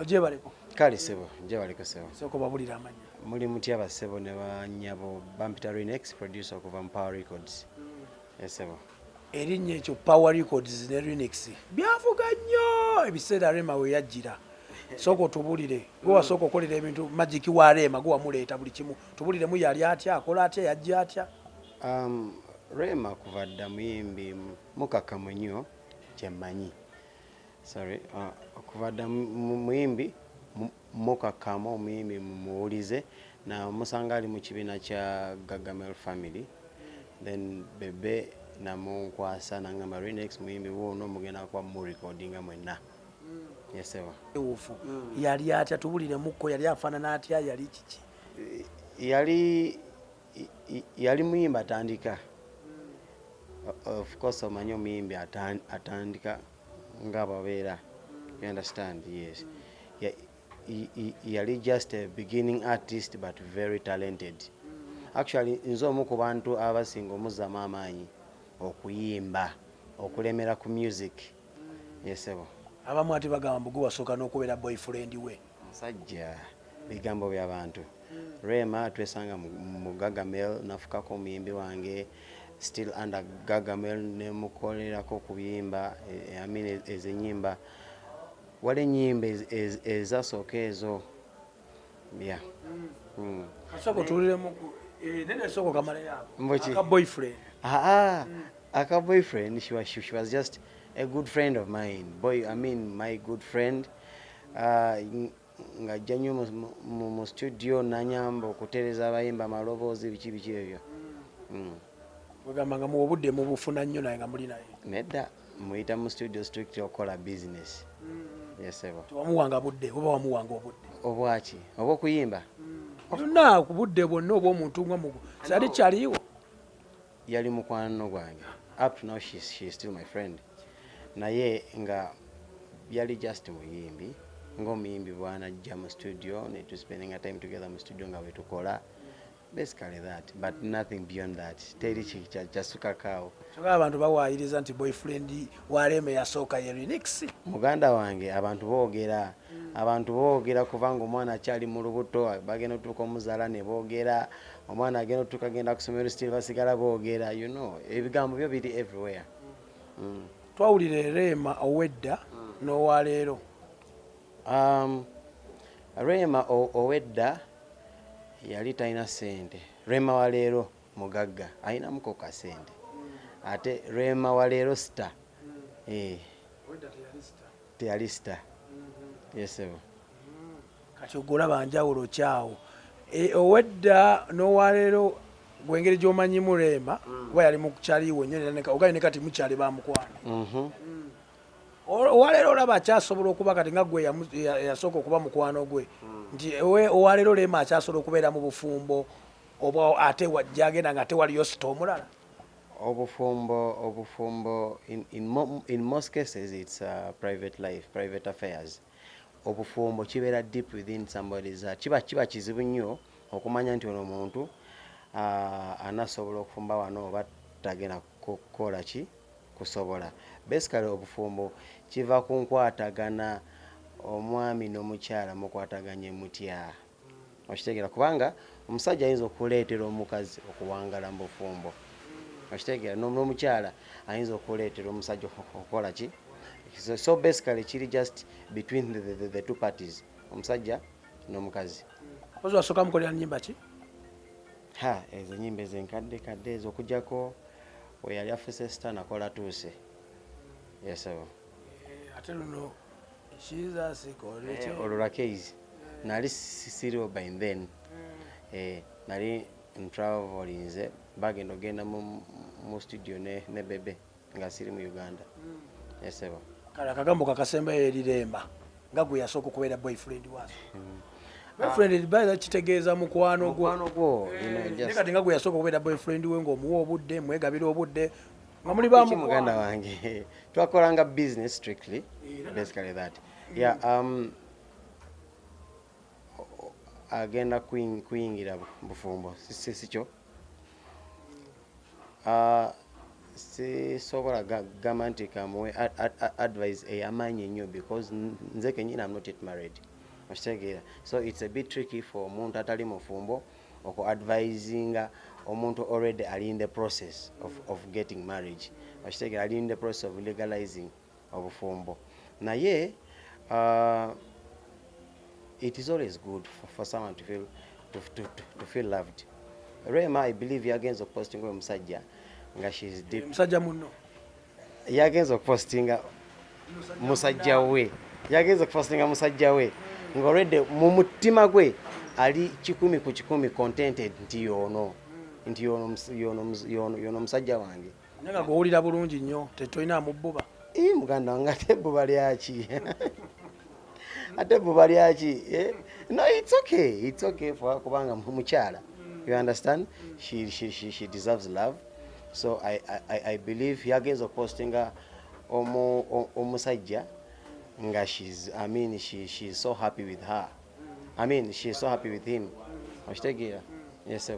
Oje baliko. Kali sebo, nje baliko sebo. Soko babulira amanya. Muli mutyaba sebo ne banyabo Bampita Renix producer okuva mu Power Records. Sebo. Erinnya ekyo Power Records ne Renix byavuga nnyo ebiseera REMA we yajjira. Soko tubulire gwe wasoko okolera ebintu magic wa REMA gwe wamuleeta buli kimu tubulire mu yali atya akola atya yajja atya. REMA kuva dda muyimbi mukakamu nnyo kyemmanyi. Sorry, kuva dda muyimbi mukakamu omuyimbi muwulize na musanga ali mu kibiina kya Gagamel family. Then bebe namunkwasa nangamba Renix muyimbi wono mugenda kwa mu recordinga mwenna. Yes sir. Yali atya tubulire mukko yali afaanana atya yali kiki? Yali muyimbi atandika. Of course omanyi omuyimbi atandika ngababeera. You understand? Yes. Yali just a beginning artist but very talented. Actually nze omu ku bantu abasinga omuzzamu amaanyi okuyimba okulemera ku music. Yes sir. Abamu ati bagamba mbugu wasooka n'okubeera boyfriend we. Musajja bigambo by'abantu. REMA twesanga mu Gagamel nafukako omuyimbi wange still under Gagamel ne mukolerako kubiyimba I mean ezo ennyimba wale ennyimba ezasooka ezo yeah. Kasoko tuliremu nene soko kamale yako aka boyfriend. Aka boyfriend she was just a good friend of mine. I mean my good friend. Nga janyo mu studio nanyamba okutereza abayimba amaloboozi biki ebyo. Wagamba nga mu obudde mu bufuna nnyo naye nga muli naye. Nedda muyita mu studio strictly okola business. Yes sir. Wamuwanga budde oba wamuwanga obudde. Obwaki oba okuyimba. Yonna ku budde bwonna oba omuntu nga mugo. Sali kyaliwo. Yali mukwano gwange. Up to now she is still my friend. Naye nga yali just muyimbi ng'omuyimbi bwanajja mu studio ne to spending a time together mu studio nga wetukola basically that but nothing beyond that. Teri kyasuka kawo. Kyokka abantu bawaayiriza nti boyfriend wa REMA yasooka ye Renix. Muganda wange abantu boogera kubanga omwana akyali mu lubuto bagenda otuuka omuzaala ne boogera omwana agenda otuuka agenda ku ssomero still basigala boogera you know ebigambo byo biri everywhere. Twawulire REMA owedda n'owaleero. REMA owedda yali talina ssente. REMA waleero mugagga ayinamuko ka ssente ate REMA waleero star. Teyali star. Yes sir. Kati ogolaba njawulo kyawo. Owedda n'owaleero gwengeri gy'omanyimu REMA kuba yali mu kukyaliwo nnyo ogaye ne kati mukyali bamukwano. Owaleero olaba akyasobola okuba kati nga gwe yasooka okuba mukwano gwe nti owaleero REMA akyasobola okubeera mu bufumbo oba ate gyagenda nga tewaliyo sita omulala. Obufumbo in most cases it's private life, private affairs. Obufumbo kibeera deep within somebody's kiba kizibu nnyo okumanya nti ono omuntu anasobola okufumba wano oba tagenda kukola ki kusobola. Basically obufumbo kiva ku nkwatagana omwami n'omukyala mukwataganye mutya. Okitegeera kubanga omusajja ayinza okuleetera omukazi okuwangala mu bufumbo. Okitegeera n'omukyala ayinza okuleetera omusajja okukola ki. So basically kiri just between the two parties omusajja n'omukazi. Ozo wasooka mukolera nnyimba ki? Ezo nnyimba ezenkadde kadde ezo okujjako we yali afuse star nakola tuuse. Yes sir. Ate luno Jesus kolete LWAKI nali siriwo by then. Nali travelinze bagenda ogenda mu studio ne bebe nga siri mu Uganda. Yes sir. Kala kagambo kakasemba eri REMA nga gwe yasooka okubeera boyfriend wazo. Boyfriend baada kitegeeza mukwano gwo. Kati nga gwe yasooka okubeera boyfriend we ng'omuwa obudde mwegabira obudde nga muli ba muganda wange twakolanga business strictly basically that. Yeah, agenda kuyingira bufumbo sikyo. sisobola gamba nti kamuwe advice eyamaanyi ennyo because nze kenyini I'm not yet married. Okitegeera, so it's a bit tricky for omuntu atali mufumbo advisinga omuntu already ali in the process of getting marriage. Okitegeera, ali in the process of legalizing obufumbo. Naye it is always good for someone to feel loved. Rema, I believe yagenza okupostinga omusajja nga she's deep. Musajja munno Yagenza okupostinga musajja we. Yagenza okupostinga musajja we. Nga already mu mutima gwe ali 10 ku 10 contented nti yono musajja wange. Nanga gowulira bulungi nnyo tetolina mubbuba. Muganda wange ate ebbuba lyaki? Ate ebbuba lyaki? No, it's okay for kubanga mukyala. You understand? She deserves love. So I believe yagenza okupostinga omusajja nga she's so happy with her. She's so happy with him. Yes, sir.